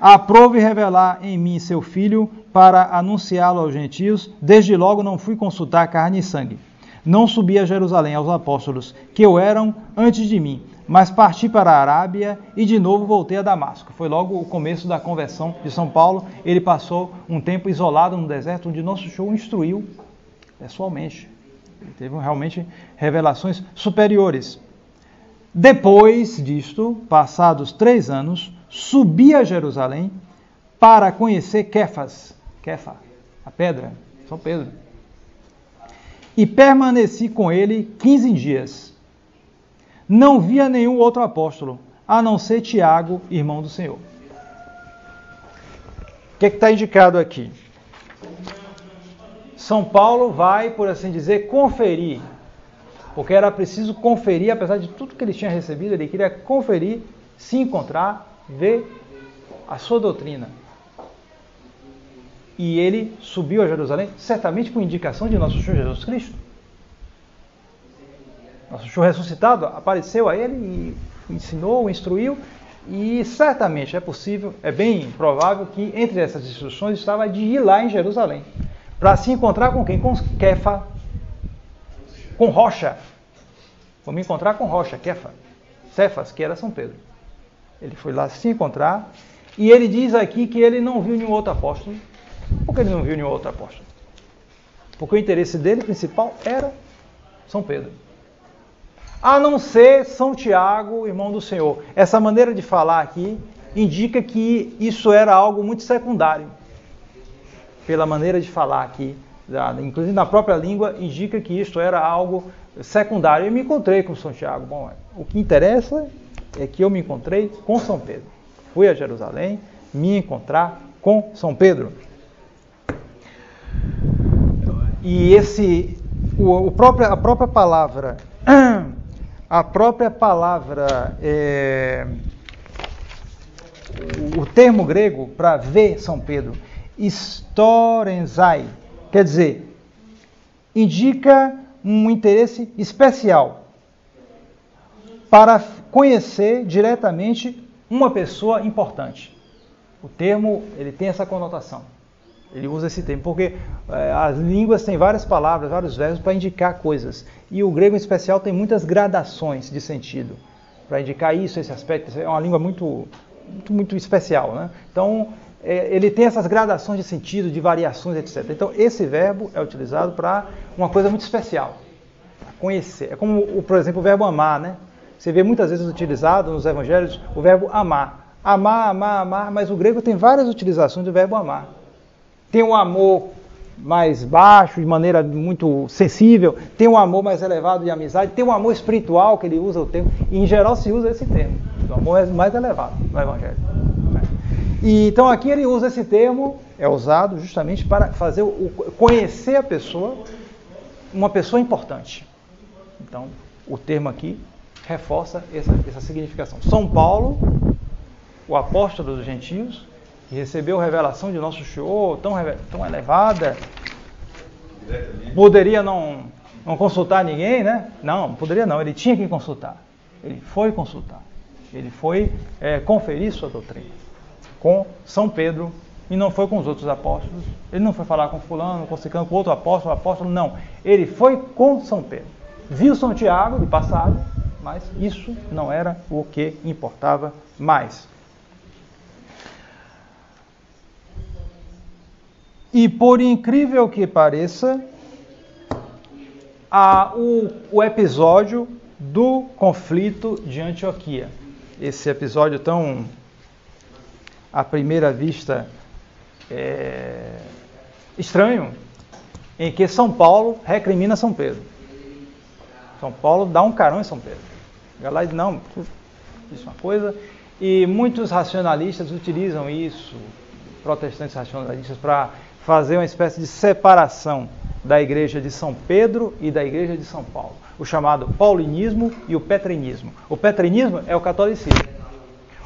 aprove revelar em mim seu Filho, para anunciá-lo aos gentios, desde logo não fui consultar carne e sangue. Não subi a Jerusalém aos apóstolos, que o eram antes de mim, mas parti para a Arábia e de novo voltei a Damasco. Foi logo o começo da conversão de São Paulo. Ele passou um tempo isolado no deserto, onde Nosso Senhor o instruiu pessoalmente. Ele teve realmente revelações superiores. Depois disto, passados 3 anos, subi a Jerusalém para conhecer Kéfas, a pedra, São Pedro. E permaneci com ele 15 dias. não via nenhum outro apóstolo, a não ser Tiago, irmão do Senhor. O que está indicado aqui? São Paulo vai, por assim dizer, conferir, porque era preciso conferir, apesar de tudo que ele tinha recebido, ele queria conferir, se encontrar, ver a sua doutrina. E ele subiu a Jerusalém, certamente por indicação de nosso Senhor Jesus Cristo. Nosso Senhor ressuscitado apareceu a ele e ensinou, instruiu, e certamente é possível, é bem provável que entre essas instruções estava de ir lá em Jerusalém, para se encontrar com quem? Com Kefa, com Rocha. Vou me encontrar com Rocha, Kefa, Cefas, que era São Pedro. Ele foi lá se encontrar, e ele diz aqui que ele não viu nenhum outro apóstolo. Por que ele não viu nenhum outro apóstolo? Porque o interesse dele principal era São Pedro. A não ser São Tiago, irmão do Senhor. Essa maneira de falar aqui indica que isso era algo muito secundário. Pela maneira de falar aqui, inclusive na própria língua, indica que isto era algo secundário. Eu me encontrei com São Tiago. Bom, o que interessa é que eu me encontrei com São Pedro. Fui a Jerusalém me encontrar com São Pedro. E a própria palavra, o termo grego para ver São Pedro, storenzai, quer dizer, indica um interesse especial para conhecer diretamente uma pessoa importante. O termo, ele tem essa conotação. Ele usa esse termo, porque as línguas têm várias palavras, vários verbos para indicar coisas. E o grego, em especial, tem muitas gradações de sentido para indicar isso, esse aspecto. É uma língua muito especial, né? Então, ele tem essas gradações de sentido, de variações, etc. Então, esse verbo é utilizado para uma coisa muito especial, conhecer. É como, por exemplo, o verbo amar, né? Você vê muitas vezes utilizado nos evangelhos o verbo amar. Amar, amar, amar, mas o grego tem várias utilizações do verbo amar. Tem um amor mais baixo, de maneira muito sensível, tem um amor mais elevado de amizade, tem um amor espiritual, que ele usa o termo, e em geral se usa esse termo, o amor mais elevado no Evangelho. E, então aqui ele usa esse termo, é usado justamente para fazer conhecer a pessoa, uma pessoa importante. Então, o termo aqui reforça essa significação. São Paulo, o apóstolo dos gentios, que recebeu a revelação de nosso Senhor tão elevada, poderia não consultar ninguém, né? Não poderia não, ele tinha que consultar. Ele foi consultar. Ele foi conferir sua doutrina com São Pedro e não foi com os outros apóstolos. Ele não foi falar com fulano, com ciclano, com outro apóstolo, não. Ele foi com São Pedro. Viu São Tiago de passado, mas isso não era o que importava mais. E por incrível que pareça, o episódio do conflito de Antioquia, esse episódio tão, à primeira vista, estranho, em que São Paulo recrimina São Pedro. São Paulo dá um carão em São Pedro. Vai lá e diz, não, isso é uma coisa. E muitos racionalistas utilizam isso, protestantes racionalistas, para fazer uma espécie de separação da igreja de São Pedro e da igreja de São Paulo. O chamado paulinismo e o petrinismo. O petrinismo é o catolicismo.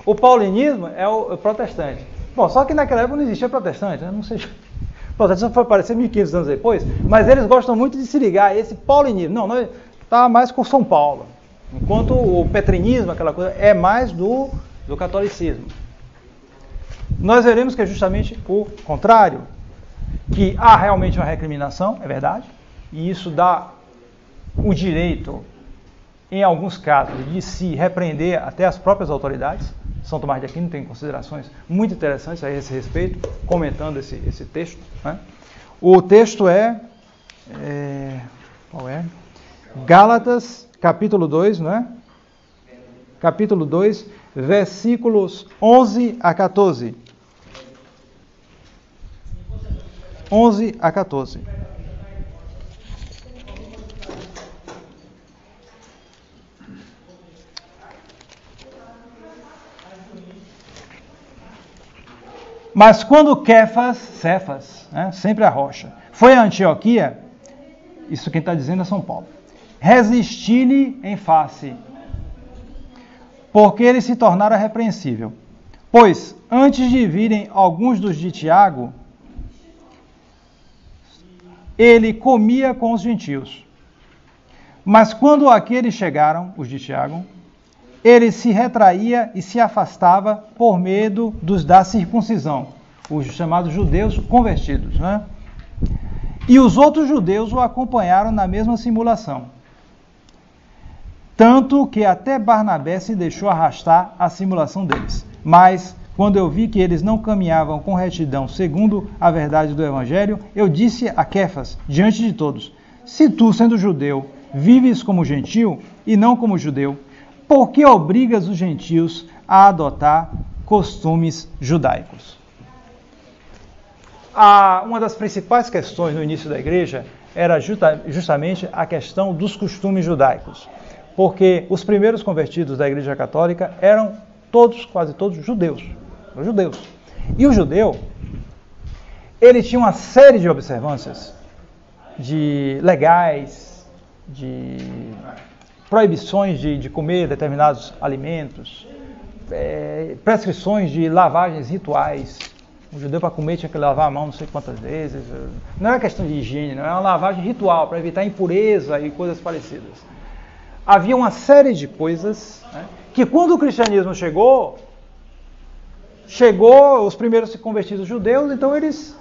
O paulinismo é o protestante. Bom, só que naquela época não existia protestante, né? Não sei. O protestantismo foi aparecer 1500 anos depois, mas eles gostam muito de se ligar a esse paulinismo. Não está mais com São Paulo. Enquanto o petrinismo, aquela coisa, é mais do catolicismo. Nós veremos que é justamente o contrário. Que há realmente uma recriminação, é verdade, e isso dá o direito, em alguns casos, de se repreender até as próprias autoridades. São Tomás de Aquino tem considerações muito interessantes a esse respeito, comentando esse texto. Né? O texto qual é? Gálatas, capítulo 2, não é? Capítulo 2, versículos 11 a 14. 11 a 14. Mas quando Cefas, né, sempre a rocha, foi a Antioquia, isso quem está dizendo é São Paulo, resisti-lhe em face, porque ele se tornara repreensível. Pois, antes de virem alguns dos de Tiago, ele comia com os gentios. Mas quando aqueles chegaram, os de Tiago, ele se retraía e se afastava por medo dos da circuncisão, os chamados judeus convertidos, né? E os outros judeus o acompanharam na mesma simulação. Tanto que até Barnabé se deixou arrastar à simulação deles. Mas, quando eu vi que eles não caminhavam com retidão segundo a verdade do Evangelho, eu disse a Cefas, diante de todos, se tu, sendo judeu, vives como gentio e não como judeu, por que obrigas os gentios a adotar costumes judaicos? Uma das principais questões no início da igreja era justamente a questão dos costumes judaicos, porque os primeiros convertidos da igreja católica eram quase todos judeus. E o judeu, ele tinha uma série de observâncias legais, de proibições de comer determinados alimentos, prescrições de lavagens rituais. O judeu para comer tinha que lavar a mão não sei quantas vezes. Não era questão de higiene, não era uma lavagem ritual para evitar impureza e coisas parecidas. Havia uma série de coisas, né, que quando o cristianismo chegou os primeiros convertidos judeus, então eles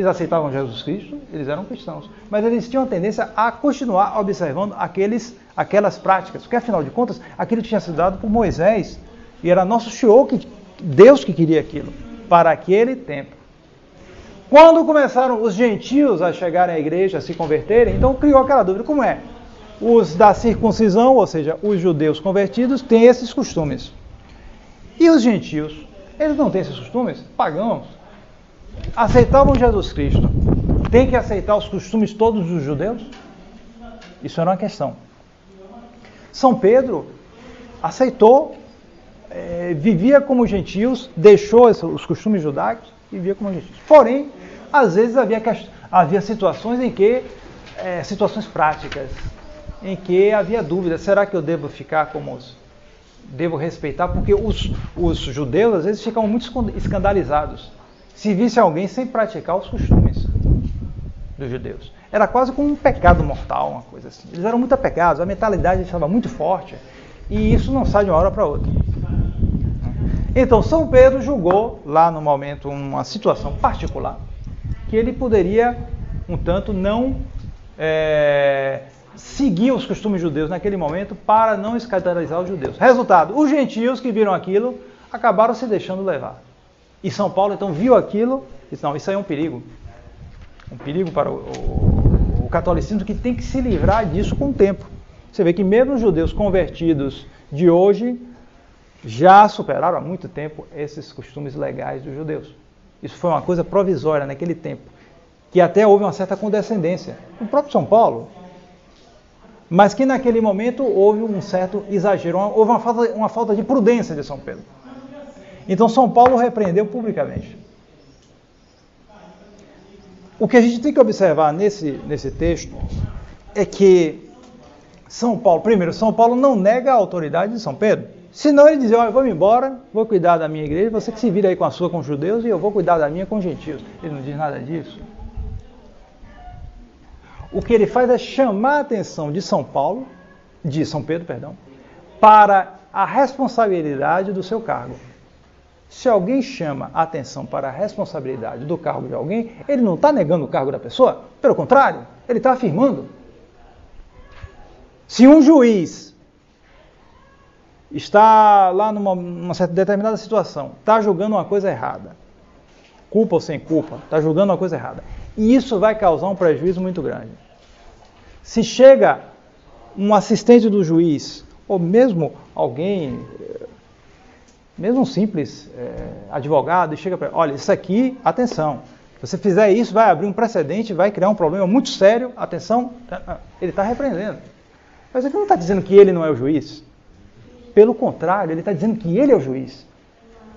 aceitavam Jesus Cristo, eles eram cristãos, mas eles tinham a tendência a continuar observando aquelas práticas, porque afinal de contas, aquilo tinha sido dado por Moisés, e era nosso Senhor, Deus que queria aquilo, para aquele tempo. Quando começaram os gentios a chegarem à igreja, a se converterem, então criou aquela dúvida, como é? Os da circuncisão, ou seja, os judeus convertidos, têm esses costumes. E os gentios, eles não têm esses costumes? Pagãos. Aceitavam Jesus Cristo. Tem que aceitar os costumes todos dos judeus? Isso era uma questão. São Pedro aceitou, vivia como gentios, deixou os costumes judaicos e vivia como gentios. Porém, às vezes havia situações em que, situações práticas, em que havia dúvida, será que eu devo ficar como devo respeitar? Porque os judeus às vezes ficam muito escandalizados se visse alguém sem praticar os costumes dos judeus. Era quase como um pecado mortal, uma coisa assim. Eles eram muito apegados, a mentalidade estava muito forte, e isso não sai de uma hora para outra. Então, São Pedro julgou, lá no momento, uma situação particular, que ele poderia, um tanto, não seguir os costumes judeus naquele momento para não escandalizar os judeus. Resultado, os gentios que viram aquilo acabaram se deixando levar. E São Paulo, então, viu aquilo e disse, não, isso aí é um perigo. Um perigo para o catolicismo, que tem que se livrar disso com o tempo. Você vê que mesmo os judeus convertidos de hoje já superaram há muito tempo esses costumes legais dos judeus. Isso foi uma coisa provisória naquele tempo, que até houve uma certa condescendência. O próprio São Paulo, mas que naquele momento houve um certo exagero, houve uma falta de prudência de São Pedro. Então São Paulo repreendeu publicamente. O que a gente tem que observar nesse texto é que São Paulo não nega a autoridade de São Pedro. Senão ele dizia, olha, vamos embora, vou cuidar da minha igreja, você que se vira aí com a sua com os judeus e eu vou cuidar da minha com os gentios. Ele não diz nada disso. O que ele faz é chamar a atenção de São Pedro, para a responsabilidade do seu cargo. Se alguém chama a atenção para a responsabilidade do cargo de alguém, ele não está negando o cargo da pessoa, pelo contrário, ele está afirmando. Se um juiz está lá numa certa determinada situação, está julgando uma coisa errada, culpa ou sem culpa, está julgando uma coisa errada, e isso vai causar um prejuízo muito grande. Se chega um assistente do juiz, ou mesmo alguém, mesmo um simples advogado, e chega para ele, olha, isso aqui, atenção, se você fizer isso, vai abrir um precedente, vai criar um problema muito sério, atenção, ele está repreendendo. Mas ele não está dizendo que ele não é o juiz. Pelo contrário, ele está dizendo que ele é o juiz.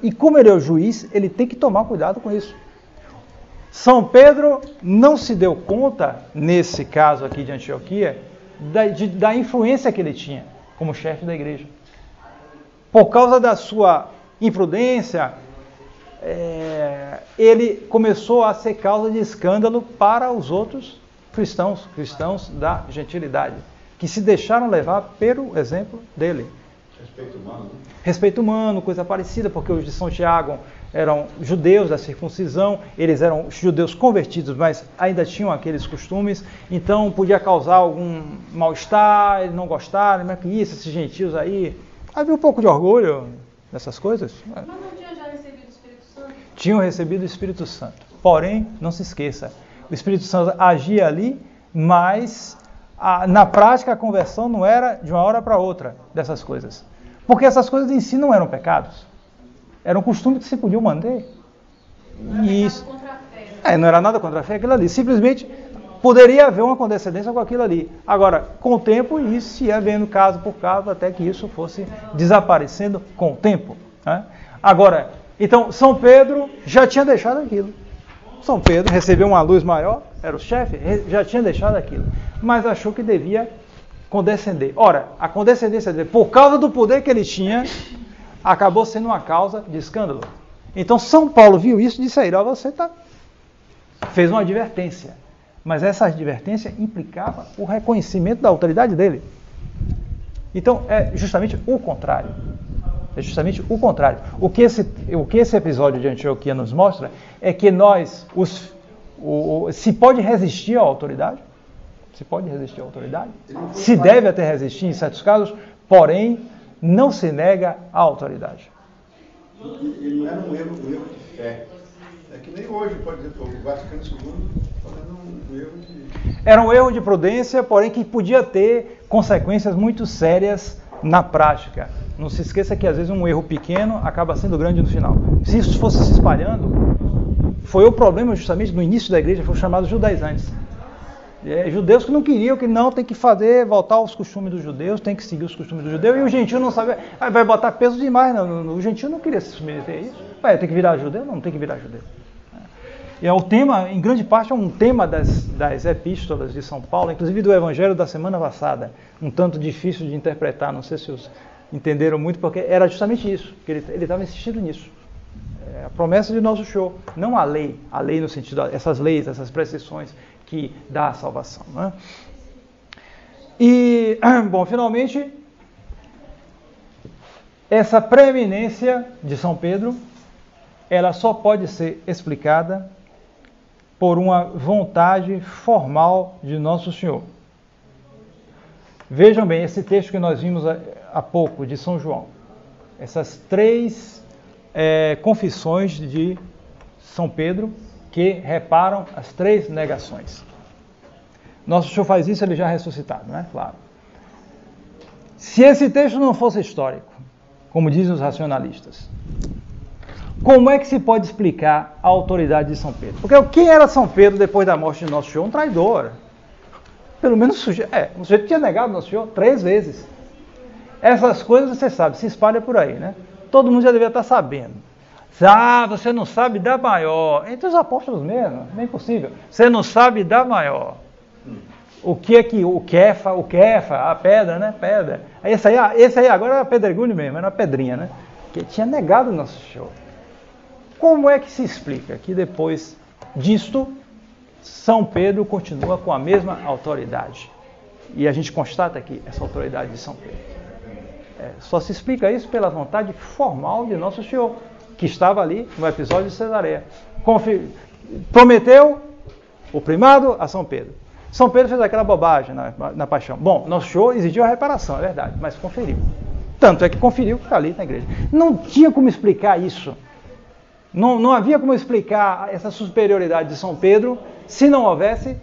E como ele é o juiz, ele tem que tomar cuidado com isso. São Pedro não se deu conta, nesse caso aqui de Antioquia, da influência que ele tinha como chefe da igreja. Por causa da sua imprudência, ele começou a ser causa de escândalo para os outros cristãos da gentilidade, que se deixaram levar pelo exemplo dele. Respeito humano, né? Respeito humano, coisa parecida, porque os de São Tiago eram judeus da circuncisão, eles eram judeus convertidos, mas ainda tinham aqueles costumes, então podia causar algum mal-estar, eles não gostaram, mas que isso, esses gentios aí. Havia um pouco de orgulho nessas coisas. Mas não tinha já recebido o Espírito Santo? Tinham recebido o Espírito Santo. Porém, não se esqueça, o Espírito Santo agia ali, mas na prática a conversão não era de uma hora para outra dessas coisas. Porque essas coisas em si não eram pecados. Eram costumes que se podiam manter. Não era nada contra a fé. Não era nada contra a fé aquilo ali. Simplesmente poderia haver uma condescendência com aquilo ali. Agora, com o tempo, isso se ia vendo caso por caso, até que isso fosse desaparecendo com o tempo. Né? Agora, então, São Pedro já tinha deixado aquilo. São Pedro recebeu uma luz maior, era o chefe, já tinha deixado aquilo. Mas achou que devia condescender. Ora, a condescendência dele, por causa do poder que ele tinha, acabou sendo uma causa de escândalo. Então São Paulo viu isso e disse a ele, você fez uma advertência. Mas essa advertência implicava o reconhecimento da autoridade dele. Então é justamente o contrário. É justamente o contrário. O que esse episódio de Antioquia nos mostra é que nós, se pode resistir à autoridade, se pode resistir à autoridade, se deve até resistir em certos casos, porém, não se nega à autoridade. E não era um erro de fé. É que nem hoje, pode dizer, o Vaticano II fazendo um erro de... Era um erro de prudência, porém que podia ter consequências muito sérias na prática. Não se esqueça que às vezes um erro pequeno acaba sendo grande no final. Se isso fosse se espalhando, foi o problema justamente no início da igreja, foi chamado judaizantes. Judeus que não queriam, que não, tem que voltar aos costumes dos judeus, tem que seguir os costumes dos judeus, e o gentio não sabia, vai botar peso demais, não, o gentio não queria se submeter a isso, tem que virar judeu? Não tem que virar judeu. E o tema, em grande parte, é um tema das epístolas de São Paulo, inclusive do evangelho da semana passada, um tanto difícil de interpretar, não sei se os entenderam muito, porque era justamente isso, que ele estava insistindo nisso. A promessa de nosso Senhor, não a lei no sentido, essas leis, essas prescrições, que dá a salvação. Né? E, bom, finalmente, essa preeminência de São Pedro, ela só pode ser explicada por uma vontade formal de Nosso Senhor. Vejam bem, esse texto que nós vimos há pouco, de São João, essas 3 confissões de São Pedro, que reparam as 3 negações. Nosso Senhor faz isso, ele já ressuscitado, não é? Claro. Se esse texto não fosse histórico, como dizem os racionalistas, como é que se pode explicar a autoridade de São Pedro? Porque quem era São Pedro depois da morte de Nosso Senhor? Um traidor. Pelo menos o sujeito tinha negado Nosso Senhor 3 vezes. Essas coisas, você sabe, se espalha por aí, né? Todo mundo já devia estar sabendo. Você não sabe da maior. Entre os apóstolos mesmo, nem possível. Você não sabe da maior. O que é que o Kefa, a pedra, né? Pedra. Esse aí agora era pedregulho mesmo, era uma pedrinha, né? Que tinha negado o Nosso Senhor. Como é que se explica que depois disto, São Pedro continua com a mesma autoridade? E a gente constata aqui essa autoridade de São Pedro. Só se explica isso pela vontade formal de Nosso Senhor, que estava ali no episódio de Cesareia. Prometeu o primado a São Pedro. São Pedro fez aquela bobagem na paixão. Bom, Nosso Senhor exigiu a reparação, é verdade, mas conferiu. Tanto é que conferiu que está ali na igreja. Não tinha como explicar isso. Não havia como explicar essa superioridade de São Pedro se não houvesse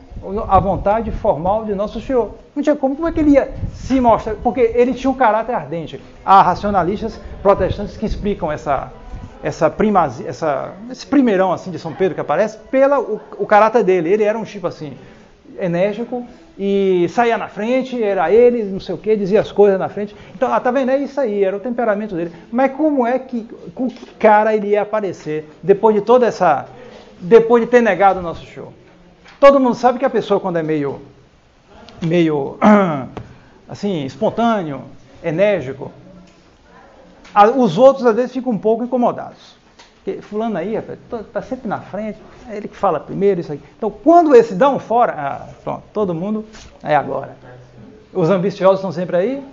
a vontade formal de Nosso Senhor. Não tinha como é que ele ia se mostrar, porque ele tinha um caráter ardente. Há racionalistas protestantes que explicam esse primeirão assim de São Pedro que aparece pelo o caráter dele. Ele era um tipo assim, enérgico e saía na frente, era ele, não sei o que, dizia as coisas na frente. Então, tá vendo? É isso aí, era o temperamento dele. Mas com que cara ele ia aparecer depois de toda essa... depois de ter negado o nosso show? Todo mundo sabe que a pessoa, quando é meio assim, espontâneo, enérgico, os outros às vezes ficam um pouco incomodados. Porque fulano aí, está sempre na frente, é ele que fala primeiro, isso aqui. Então, quando esse dá um fora, pronto, todo mundo é agora. Os ambiciosos estão sempre aí.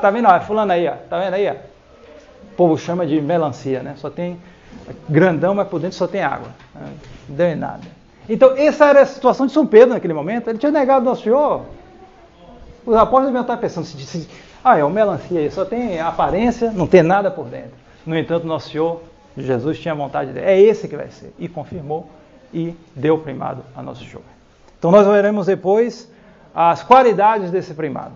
Tá vendo? Fulano aí, tá vendo aí? O povo chama de melancia, né? Só tem grandão, mas por dentro só tem água. Não deu em nada. Então, essa era a situação de São Pedro naquele momento. Ele tinha negado o nosso Senhor. Os apóstolos deviam estar pensando, é o melancia aí, só tem aparência, não tem nada por dentro. No entanto, nosso Senhor Jesus tinha vontade dele. É esse que vai ser. E confirmou e deu primado a nosso Senhor. Então nós veremos depois as qualidades desse primado.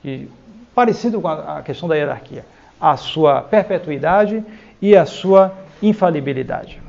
E, parecido com a questão da hierarquia. A sua perpetuidade e a sua infalibilidade.